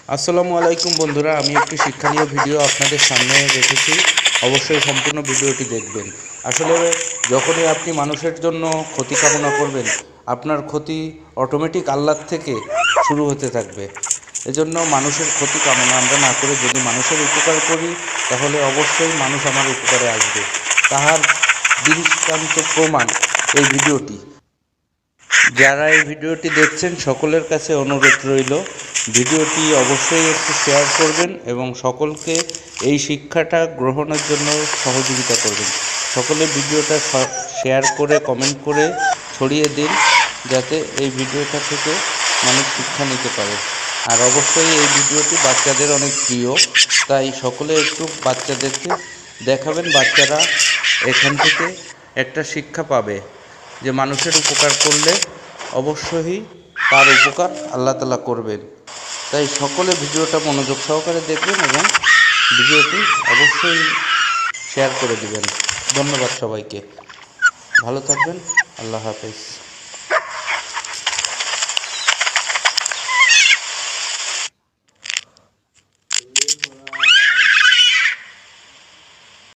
আসসালামু আলাইকুম বন্ধুরা, আমি একটি শিক্ষণীয় ভিডিও আপনাদের সামনে রেখেছি। অবশ্যই সম্পূর্ণ ভিডিওটি দেখবেন। আসলে যখনই আপনি মানুষের জন্য ক্ষতি কামনা করবেন, আপনার ক্ষতি অটোমেটিক আল্লাহর থেকে শুরু হতে থাকবে। এজন্য মানুষের ক্ষতি কামনা আমরা না করে যদি মানুষের উপকার করি, তাহলে অবশ্যই মানুষ আমার উপকারে আসবে। তাহার দৃষ্টান্ত প্রমাণ এই ভিডিওটি। যারা এই ভিডিওটি দেখছেন সকলের কাছে অনুরোধ রইল, ভিডিওটি অবশ্যই একটু শেয়ার করবেন এবং সকলকে এই শিক্ষাটা গ্রহণের জন্য সহযোগিতা করবেন। সকলে ভিডিওটা শেয়ার করে কমেন্ট করে ছড়িয়ে দিন, যাতে এই ভিডিওটা থেকে মানুষ শিক্ষা নিতে পারে। আর অবশ্যই এই ভিডিওটি বাচ্চাদের অনেক প্রিয়, তাই সকলে একটু বাচ্চাদেরকে দেখাবেন। বাচ্চারা এখান থেকে একটা শিক্ষা পাবে যে মানুষের উপকার করলে অবশ্যই তার উপকার আল্লাহ তাআলা করবেন। তাই সকলে ভিডিওটা মনোযোগ সহকারে দেখবেন এবং ভিডিওটি অবশ্যই শেয়ার করে দিবেন। ধন্যবাদ সবাইকে, ভালো থাকবেন, আল্লাহ হাফেজ।